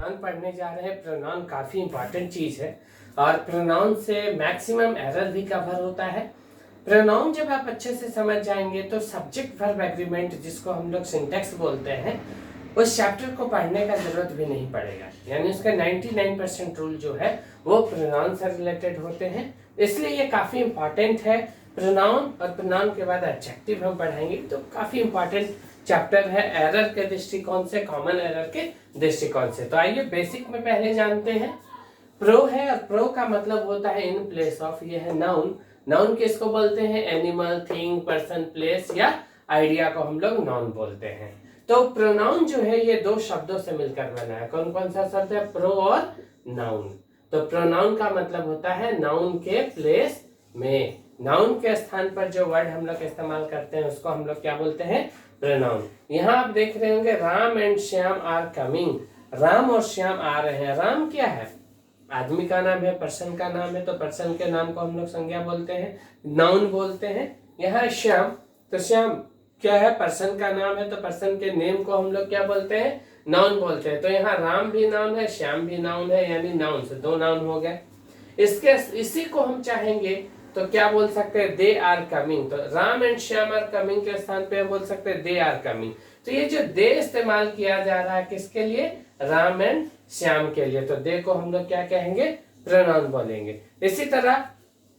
Pronoun पढ़ने जा रहे हैं। प्रोनाउन काफी इंपॉर्टेंट चीज है और प्रोनाउन से मैक्सिमम एरर भी कवर होता है। प्रोनाउन जब आप अच्छे से समझ जाएंगे तो सब्जेक्ट वर्ब एग्रीमेंट, जिसको हम लोग सिंटेक्स बोलते हैं, उस चैप्टर को पढ़ने का जरूरत भी नहीं पड़ेगा। यानी उसका 99% रूल जो है वो प्रोनाउन से रिलेटेड होते हैं, इसलिए ये काफी इंपॉर्टेंट है। प्रोनाउन और प्रोनाउन के बाद एडजेक्टिव हम पढ़ाएंगे, तो काफी इंपॉर्टेंट चैप्टर है एरर के दृष्टिकोण से, कॉमन एरर के दृष्टिकोण से। तो आइए बेसिक में पहले जानते हैं। प्रो है और प्रो का मतलब होता है इन प्लेस ऑफ। ये है नाउन। नाउन किसको बोलते हैं? एनिमल, थिंग, पर्सन, प्लेस या आइडिया को हम लोग नाउन बोलते हैं। तो प्रोनाउन जो है ये दो शब्दों से मिलकर बना है। कौन कौन सा शब्द है? प्रो और नाउन। तो प्रोनाउन का मतलब होता है नाउन के प्लेस में, नाउन के स्थान पर जो वर्ड हम लोग इस्तेमाल करते हैं उसको हम लोग क्या बोलते हैं? प्रोनाउन। यहाँ आप देख रहे होंगे Ram and Shyam are coming. Ram और श्याम आ रहे हैं। राम क्या है? आदमी का नाम है, पर्सन का नाम है, तो पर्सन के नाम को हम लोग संज्ञा बोलते हैं, नाउन बोलते हैं। यहाँ श्याम, तो श्याम क्या है? पर्सन का नाम है, तो पर्सन के नेम को हम लोग क्या बोलते हैं? नाउन बोलते हैं। तो यहाँ राम भी नाउन है, श्याम भी नाउन है, यानी नाउन से दो नाउन हो गए। इसी को हम चाहेंगे तो क्या बोल सकते हैं? They are coming. तो Ram and Shyam are coming के स्थान पे हम बोल सकते हैं दे आर कमिंग। तो ये जो दे इस्तेमाल किया जा रहा है किसके लिए? राम एंड श्याम के लिए। तो दे को हम लोग क्या कहेंगे? प्रोनाउन बोलेंगे। इसी तरह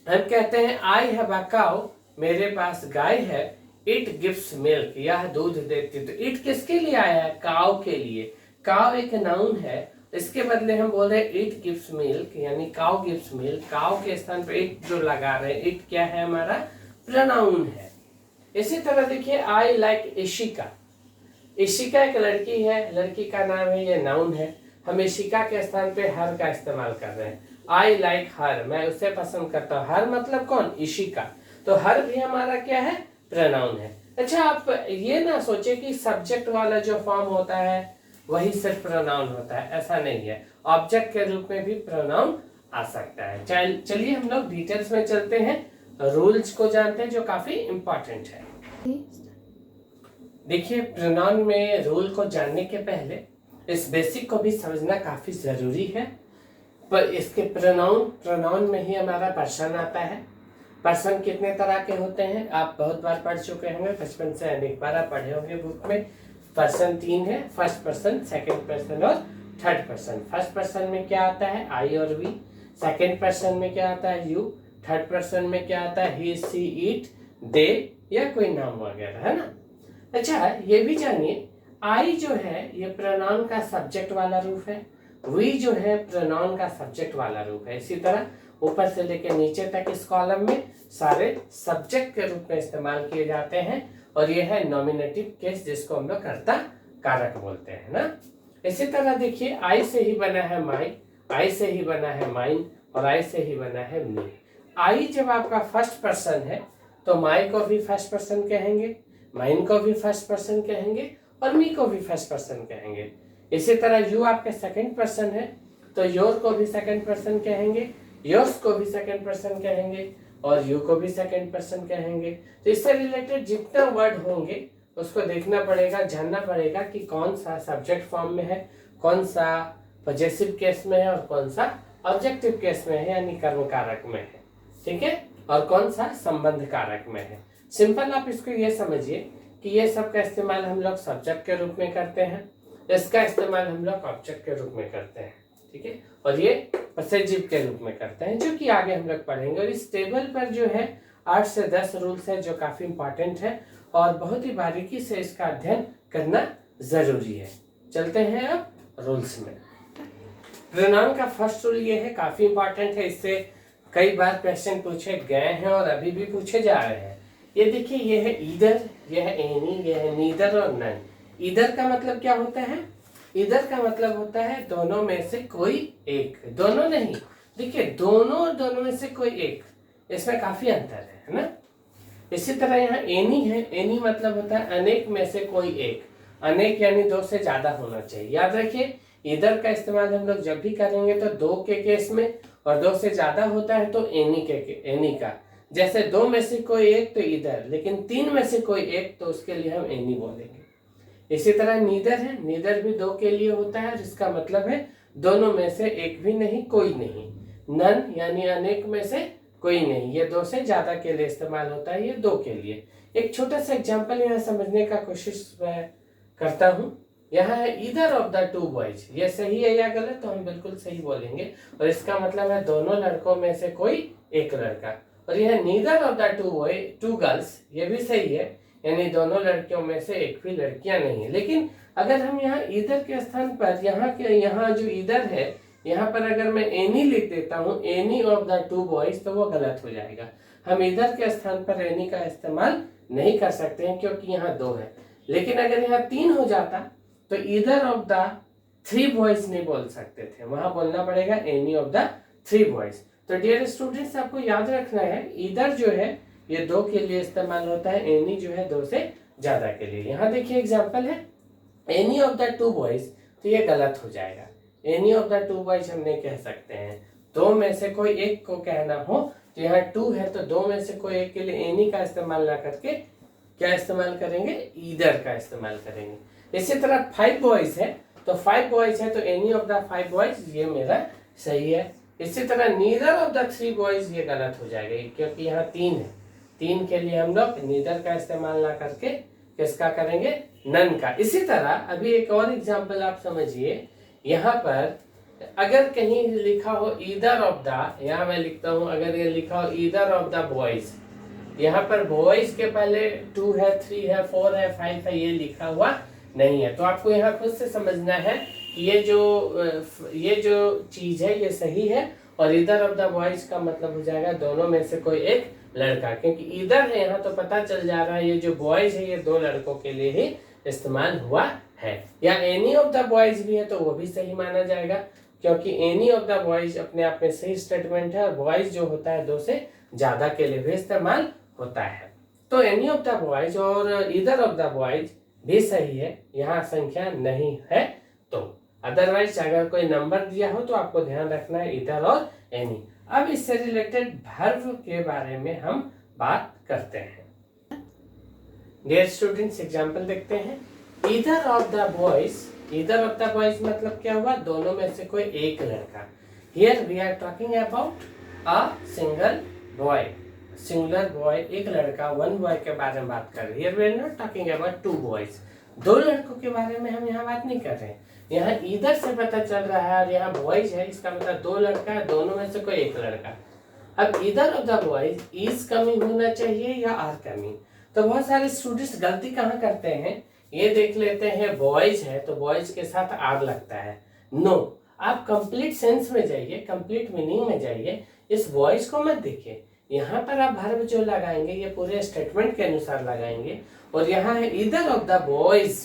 हम कहते हैं आई हैव अ काउ, मेरे पास गाय है। इट गिव्स मिल्क, यह दूध देती। तो इट किसके लिए आया है? काउ के लिए। काउ एक नाउन है, इसके बदले हम बोल रहे हैं इट गिव्स मिल्क, यानी काउ गिव्स मिल्क। काउ के स्थान पे इट जो लगा रहे हैं, इट क्या है? हमारा प्रोनाउन है। इसी तरह देखिए आई लाइक इशिका। इशिका एक लड़की है, लड़की का नाम है, ये नाउन है। हम इशिका के स्थान पे हर का इस्तेमाल कर रहे हैं। आई लाइक हर, मैं उसे पसंद करता हूँ। हर मतलब कौन? इशिका। तो हर भी हमारा क्या है? प्रोनाउन है। अच्छा, आप ये ना सोचे कि सब्जेक्ट वाला जो फॉर्म होता है वही सिर्फ प्रोनाउन होता है, ऐसा नहीं है। ऑब्जेक्ट के रूप में भी प्रोनाउन आ सकता है। चलिए हम लोग डिटेल्स में चलते हैं, रूल्स को जानते हैं जो काफी इंपॉर्टेंट है। देखिए प्रोनाउन में रूल को जानने के पहले इस बेसिक को भी समझना काफी जरूरी है। पर इसके प्रोनाउन में ही हमारा पर्सन आता है। पर्सन कितने तरह के होते हैं आप बहुत बार पढ़ चुके होंगे, बचपन से अनेक बार आप पढ़े होंगे बुक में। पर्सन 3 है, फर्स्ट पर्सन, सेकंड पर्सन और थर्ड पर्सन। फर्स्ट पर्सन में क्या आता है? आई और वी। सेकंड पर्सन में क्या आता है? यू। थर्ड पर्सन में क्या आता है? ही, सी, इट, दे या कोई नाम वगैरह, है ना। अच्छा, ये भी जानिए आई जो है ये प्रोनाउन का सब्जेक्ट वाला रूप है। वी जो है प्रोनाउन का सब्जेक्ट वाला रूप है। इसी तरह ऊपर से लेकर नीचे तक इस कॉलम में सारे सब्जेक्ट के रूप में इस्तेमाल किए जाते हैं। और ये है नॉमिनेटिव केस, जिसको हम लोग कर्ता कारक बोलते हैं ना। इसी तरह देखिए आई से ही बना है माई, आई से ही बना है माइन और आई से ही बना है मी। आई जब आपका फर्स्ट पर्सन है तो माई को भी फर्स्ट पर्सन कहेंगे, माइन को भी फर्स्ट पर्सन कहेंगे और मी को भी फर्स्ट पर्सन कहेंगे। इसी तरह यू आपके सेकंड पर्सन है तो योर को भी सेकंड पर्सन कहेंगे, योर्स को भी सेकंड पर्सन कहेंगे और यू को भी सेकंड पर्सन कहेंगे। तो इससे रिलेटेड जितना वर्ड होंगे उसको देखना पड़ेगा, जानना पड़ेगा कि कौन सा सब्जेक्ट फॉर्म में है, कौन सा पॉजेसिव केस में है और कौन सा ऑब्जेक्टिव केस में है यानी कर्म कारक में है, ठीक है, और कौन सा संबंध कारक में है। सिंपल आप इसको ये समझिए कि ये सब का इस्तेमाल हम लोग सब्जेक्ट के रूप में करते हैं, इसका इस्तेमाल हम लोग ऑब्जेक्ट के रूप में करते हैं, ठीक है, और ये पॉसेसिव के रूप में करते हैं, जो कि आगे हम लोग पढ़ेंगे। और इस टेबल पर जो है 8 से 10 रूल्स है जो काफी इंपॉर्टेंट है और बहुत ही बारीकी से इसका अध्ययन करना जरूरी है। चलते हैं अब रूल्स में। प्रोनाउन का फर्स्ट रूल ये है, काफी इंपॉर्टेंट है, इससे कई बार क्वेश्चन पूछे गए हैं और अभी भी पूछे जा रहे हैं। ये देखिए, ये है ईदर, ये है एनी, ये है नीदर और नन। ईदर का मतलब क्या होता है? ईदर का मतलब होता है दोनों में से कोई एक, दोनों नहीं। देखिए दोनों और दोनों में से कोई एक, इसमें काफी अंतर है ना। इसी तरह यहाँ एनी है, एनी मतलब होता है अनेक में से कोई एक, अनेक यानी 2 से ज्यादा होना चाहिए। याद रखिए ईदर का इस्तेमाल हम लोग जब भी करेंगे तो 2 के केस में, और 2 से ज्यादा होता है तो एनी का। जैसे 2 में से कोई एक तो ईदर, लेकिन 3 में से कोई एक तो उसके लिए हम एनी बोलेंगे। इसी तरह नीदर है, नीदर भी दो के लिए होता है, जिसका मतलब है दोनों में से एक भी नहीं, कोई नहीं। नन यानी अनेक में से कोई नहीं, ये दो से ज्यादा के लिए इस्तेमाल होता है, ये दो के लिए। एक छोटा सा एग्जांपल यहाँ समझने का कोशिश मैं करता हूँ। यहाँ है either of the two boys, ये सही है या गलत, तो हम बिल्कुल सही बोलेंगे, और इसका मतलब है दोनों लड़कों में से कोई एक लड़का। और यह neither of the two girls, ये भी सही है, यानी दोनों लड़कियों में से एक भी लड़कियां नहीं है। लेकिन अगर हम यहाँ ईदर के स्थान पर यहाँ जो ईदर है, यहाँ पर अगर मैं एनी लिख देता हूँ, any of the two boys, तो वो गलत हो जाएगा। हम ईदर के स्थान पर एनी का इस्तेमाल नहीं कर सकते हैं, क्योंकि यहाँ दो है। लेकिन अगर यहाँ तीन हो जाता तो either of the three boys नहीं बोल सकते थे, वहां बोलना पड़ेगा any of the three boys. तो डियर स्टूडेंट्स, आपको याद रखना है ईदर जो है ये दो के लिए इस्तेमाल होता है, एनी जो है दो से ज्यादा के लिए। यहाँ देखिए एग्जांपल है any of the two boys, तो ये गलत हो जाएगा। Any of the two boys हम नहीं कह सकते हैं, दो में से कोई एक को कहना हो, तो यहाँ टू है तो दो में से कोई एक के लिए एनी का इस्तेमाल ना करके क्या इस्तेमाल करेंगे, ईदर का इस्तेमाल करेंगे। इसी तरह फाइव बॉयज है, तो फाइव बॉयज है तो any of the five boys, ये मेरा सही है। इसी तरह neither of the three boys, ये गलत हो जाएगा, क्योंकि यहाँ तीन है, तीन के लिए हम लोग नीदर का इस्तेमाल ना करके किसका करेंगे, नन का। इसी तरह अभी एक और एग्जांपल आप समझिए, यहाँ पर अगर कहीं लिखा हो ईदर ऑफ द, यहाँ मैं लिखता हूँ, अगर ये लिखा हो ईदर ऑफ द बॉयज, यहाँ पर बॉयज के पहले टू है, थ्री है, फोर है, फाइव है, ये लिखा हुआ नहीं है, तो आपको यहाँ खुद से समझना है कि ये जो चीज है ये सही है, और ईदर ऑफ द बॉयज का मतलब हो जाएगा दोनों में से कोई एक लड़का, क्योंकि ईदर है यहाँ तो पता चल जा रहा है ये जो बॉयज है ये दो लड़कों के लिए ही इस्तेमाल हुआ है। या एनी ऑफ द बॉयज भी है तो वो भी सही माना जाएगा, क्योंकि एनी ऑफ द बॉयज अपने आप में सही स्टेटमेंट है, और बॉयज जो होता है दो से ज्यादा के लिए भी इस्तेमाल होता है। तो एनी ऑफ द बॉयज और ईदर ऑफ द बॉयज भी सही है, यहाँ संख्या नहीं है। तो अदरवाइज अगर कोई नंबर दिया हो तो आपको ध्यान रखना है ईदर और एनी। अब इससे रिलेटेड वर्ब के बारे में हम बात करते हैं। डियर स्टूडेंट्स, एग्जांपल देखते हैं। Either of the boys, either of the boys मतलब क्या हुआ, दोनों में से कोई एक लड़का। Here we are talking about a single boy, singular boy, एक लड़का, वन बॉय के बारे में बात कर रहे हैं। Here we are not talking about two boys, दो लड़कों के बारे में हम यहाँ बात नहीं कर रहे हैं। यहाँ ईदर से पता चल रहा है और यहाँ बॉयज है, इसका मतलब दो लड़का है, दोनों में से कोई एक लड़का। अब either of the boys is coming होना चाहिए या आर कमिंग। तो बहुत सारे स्टूडेंट्स गलती कहाँ करते हैं, ये देख लेते हैं बॉयज है तो बॉयज के साथ आर लगता है। नो, आप कंप्लीट सेंस में जाइए, कंप्लीट मीनिंग में जाइए, इस बॉयज को मत देखिए। यहाँ पर आप वर्ब जो लगाएंगे ये पूरे स्टेटमेंट के अनुसार लगाएंगे, और यहाँ है either of the boys,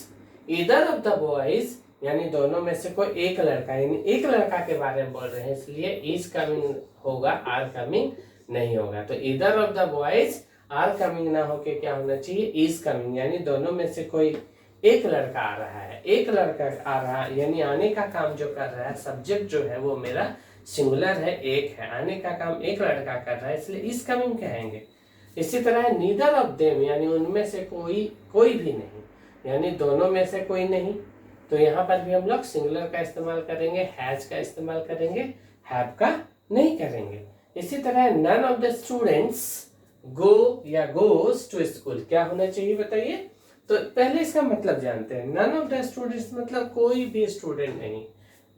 either of the boys यानी दोनों में से कोई एक लड़का, यानी एक लड़का के बारे में बोल रहे हैं, इसलिए इज कमिंग होगा, आर कमिंग नहीं होगा। तो either of the boys are coming ना होके क्या होना चाहिए, इज कमिंग, यानी दोनों में से कोई एक लड़का आ रहा है, एक लड़का आ रहा है, यानी आने का काम जो कर रहा है, सब्जेक्ट जो है वो मेरा सिंगुलर है, एक है, आने का काम एक लड़का कर रहा है, इसलिए इज कमिंग कहेंगे। इसी तरह नीदर ऑफ देम, यानी उनमें से कोई भी नहीं, यानी दोनों में से कोई नहीं, तो यहाँ पर भी हम लोग सिंगुलर का इस्तेमाल करेंगे, हैज का इस्तेमाल करेंगे, हैव का नहीं करेंगे। इसी तरह none of the students go या गोज टू स्कूल, क्या होना चाहिए बताइए। तो पहले इसका मतलब जानते हैं। नन ऑफ द स्टूडेंट्स मतलब कोई भी स्टूडेंट नहीं,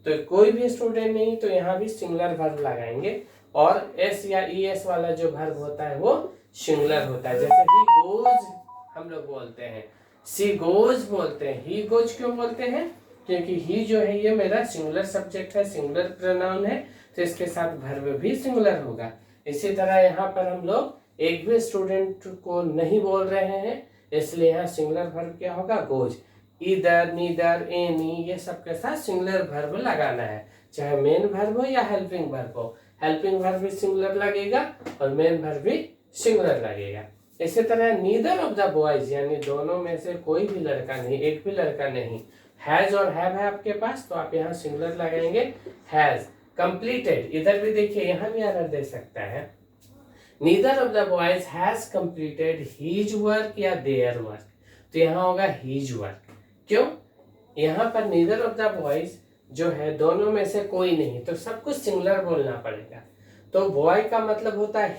तो कोई भी स्टूडेंट नहीं, तो यहाँ भी सिंगुलर वर्ब लगाएंगे, और एस या ई एस वाला जो वर्ब होता है वो सिंगुलर होता है। जैसे ही गोज हम लोग बोलते हैं, सी गोज बोलते हैं, ही गोज क्यों बोलते हैं, क्योंकि ही जो है ये मेरा सिंगुलर सब्जेक्ट है, सिंगुलर प्रोनाउन है, तो इसके साथ वर्ब भी सिंगुलर होगा। इसी तरह यहाँ पर हम लोग एक भी स्टूडेंट को नहीं बोल रहे हैं, इसलिए यहाँ सिंगुलर वर्ब क्या होगा, गोज। ईदर, नीदर, एनी, ये सब के साथ सिंगुलर वर्ब लगाना है, चाहे मेन वर्ब हो या हेल्पिंग वर्ब हो। हेल्पिंग वर्ब भी सिंगुलर लगेगा और मेन वर्ब भी सिंगुलर लगेगा। इसी तरह नीदर ऑफ द बॉयज, यानी दोनों में से कोई भी लड़का नहीं, एक भी लड़का नहीं। हैज और हैव है आपके पास, तो आप यहाँ सिंगुलर लगाएंगे, हैज कंप्लीटेड। इधर भी देखिए, यहाँ भी एरर दे सकता है। Neither of the boys has completed his work या देयर वर्क, तो यहाँ होगा हीज वर्क। क्यों? यहाँ पर नीदर ऑफ द बॉयज जो है दोनों में से कोई नहीं, तो सब कुछ सिंगुलर बोलना पड़ेगा। तो बॉय का मतलब होता है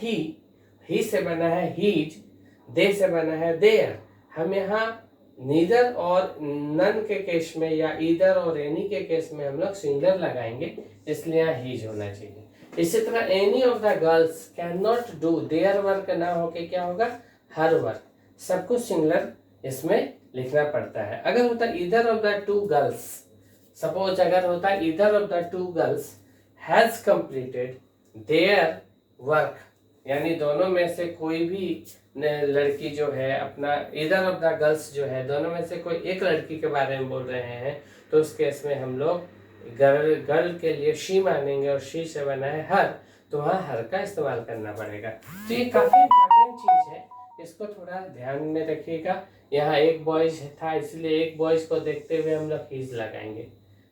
ही से बना है हीज, दे से बना है देयर। हम यहाँ नीदर और नन के केस में या ईदर और एनी के केस में हम लोग सिंगुलर लगाएंगे, इसलिए यहाँ हीज होना चाहिए। इसी तरह any of the girls can not do their work ना होके क्या होगा? Her work. सब कुछ सिंगुलर इसमें लिखना पड़ता है। अगर होता either of the two girls, suppose अगर होता either of the two girls has completed their work, यानी दोनों में से कोई भी लड़की जो है अपना, ईदर ऑफ द गर्ल्स जो है दोनों में से कोई एक लड़की के बारे में बोल रहे हैं, तो उस केस में हम लोग गर्ल के लिए शी मानेंगे और शी से बना है हर, तो वहाँ हर का इस्तेमाल करना पड़ेगा। तो ये काफी इंपॉर्टेंट चीज है, इसको थोड़ा ध्यान में रखिएगा। यहाँ एक बॉयज था इसलिए एक बॉयज को देखते हुए हम लोग हीज लगाएंगे,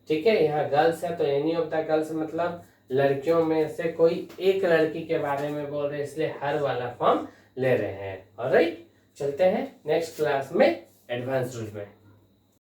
ठीक है। यहाँ गर्ल्स है तो एनी ऑफ द गर्ल्स मतलब लड़कियों में से कोई एक लड़की के बारे में बोल रहे हैं, इसलिए हर वाला फॉर्म ले रहे हैं। ऑलराइट, चलते हैं नेक्स्ट क्लास में एडवांस रूल में।